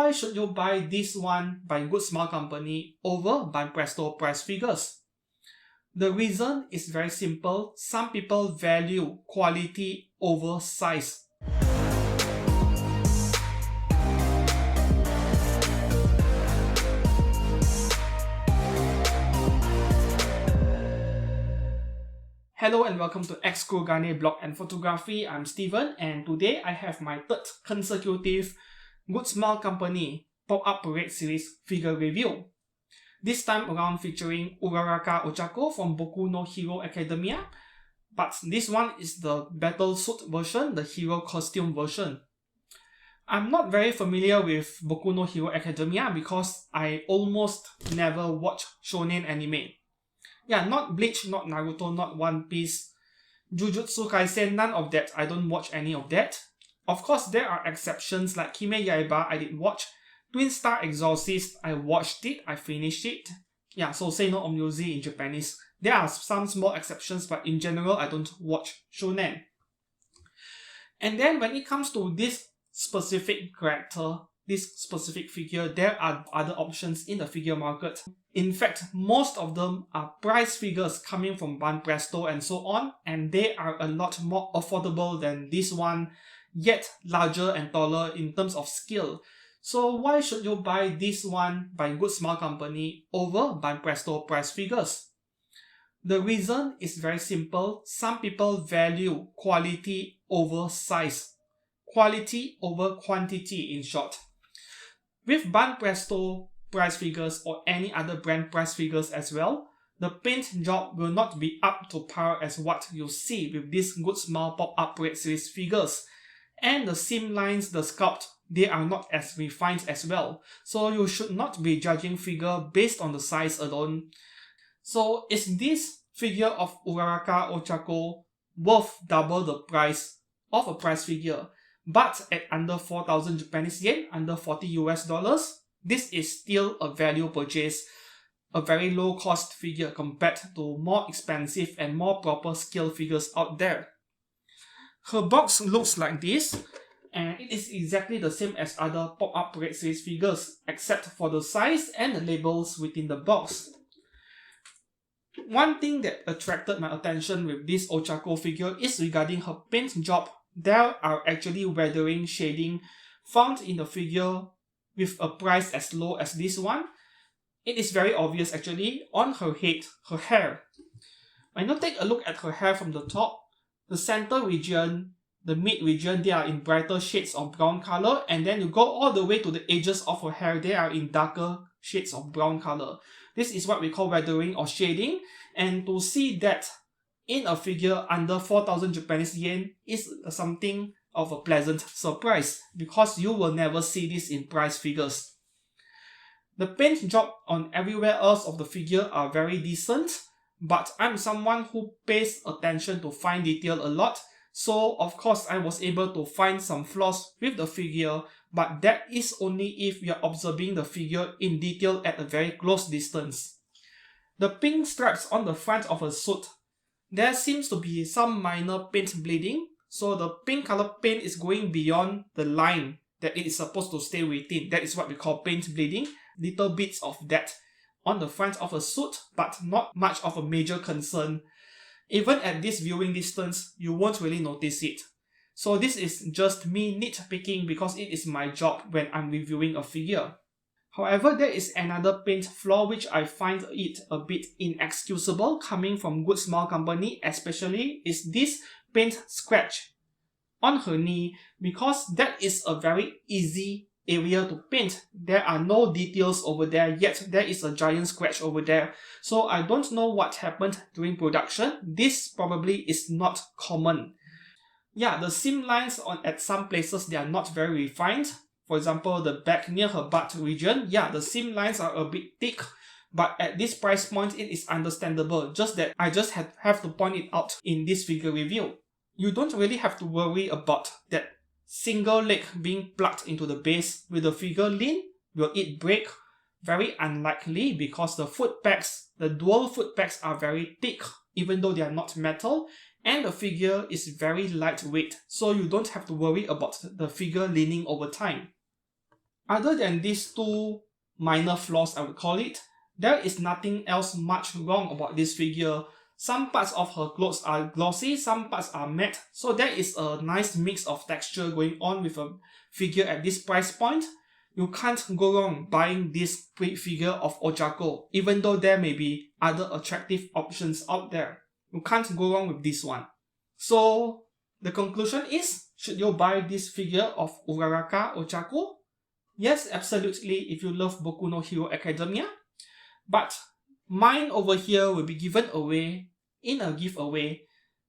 why should you buy this one by Good Smile Company over Banpresto price figures? The reason is very simple. Some people value quality over size. Hello and welcome to X-Kurgane Blog and Photography. I'm Steven and today I have my third consecutive Good Smile Company Pop-Up Parade Series figure review. This time around featuring Uraraka Ochaco from Boku Hero Academia, but this one is the battle suit version, the hero costume version. I'm not very familiar with Boku Hero Academia because I almost never watch shonen anime. Yeah, not Bleach, not Naruto, not One Piece, Jujutsu Kaisen, none of that. I don't watch any of that. Of course, there are exceptions like Kime Yaiba, I did watch. Twin Star Exorcist, I watched it, I finished it. Yeah, so Sei no Omyuzi in Japanese. There are some small exceptions, but in general, I don't watch shonen. And then when it comes to this specific character, this specific figure, there are other options in the figure market. In fact, most of them are price figures coming from Banpresto and so on, and they are a lot more affordable than this one, yet larger and taller in terms of scale. So why should you buy this one by Good Smile Company over Banpresto price figures? The reason is very simple. Some people value quality over size. Quality over quantity, in short. With Banpresto price figures or any other brand price figures as well, the paint job will not be up to par as what you see with these Good Smile Pop-Up Parade Series figures. And the seam lines, the sculpt, they are not as refined as well. So you should not be judging figure based on the size alone. So is this figure of Uraraka Ochaco worth double the price of a price figure? But at under 4,000 Japanese yen, under 40 US dollars, this is still a value purchase, a very low cost figure compared to more expensive and more proper scale figures out there. Her box looks like this, and it is exactly the same as other Pop-Up Parade Series figures, except for the size and the labels within the box. One thing that attracted my attention with this Ochaco figure is regarding her paint job. There are actually weathering shading found in the figure with a price as low as this one. It is very obvious actually on her head, her hair. When you take a look at her hair from the top, the center region, the mid region, they are in brighter shades of brown color, and then you go all the way to the edges of her hair, they are in darker shades of brown color. This is what we call weathering or shading, and to see that in a figure under 4,000 Japanese yen is something of a pleasant surprise because you will never see this in price figures. The paint job on everywhere else of the figure are very decent, but I'm someone who pays attention to fine detail a lot, so of course I was able to find some flaws with the figure, but that is only if you are observing the figure in detail at a very close distance. The pink stripes on the front of her suit, there seems to be some minor paint bleeding, so the pink color paint is going beyond the line that it is supposed to stay within. That is what we call paint bleeding. Little bits of that on the front of a suit, but not much of a major concern. Even at this viewing distance, you won't really notice it. So this is just me nitpicking because it is my job when I'm reviewing a figure. However, there is another paint flaw which I find it a bit inexcusable coming from Good Smile Company, especially is this paint scratch on her knee, because that is a very easy area to paint. There are no details over there, yet there is a giant scratch over there. So I don't know what happened during production. This probably is not common. Yeah, the seam lines at some places, they are not very refined. For example, the back near her butt region, yeah, the seam lines are a bit thick, but at this price point, it is understandable. Just that I just have to point it out in this figure review. You don't really have to worry about that single leg being plugged into the base. Will the figure lean? Will it break? Very unlikely because the foot pegs, the dual foot pegs are very thick, even though they are not metal, and the figure is very lightweight, so you don't have to worry about the figure leaning over time. Other than these two minor flaws, I would call it, there is nothing else much wrong about this figure. Some parts of her clothes are glossy, some parts are matte, so there is a nice mix of texture going on with a figure at this price point. You can't go wrong buying this great figure of Ochaco, even though there may be other attractive options out there. You can't go wrong with this one. So the conclusion is, should you buy this figure of Uraraka Ochaco? Yes, absolutely, if you love Boku no Hero Academia. But mine over here will be given away in a giveaway.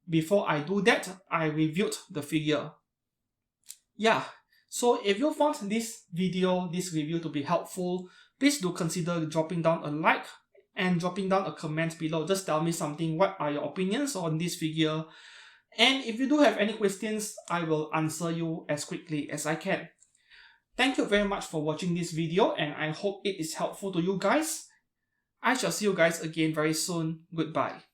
Before I do that, I reviewed the figure. Yeah, so if you found this video, this review to be helpful, please do consider dropping down a like and dropping down a comment below. Just tell me something, what are your opinions on this figure? And if you do have any questions, I will answer you as quickly as I can. Thank you very much for watching this video, and I hope it is helpful to you guys. I shall see you guys again very soon. Goodbye.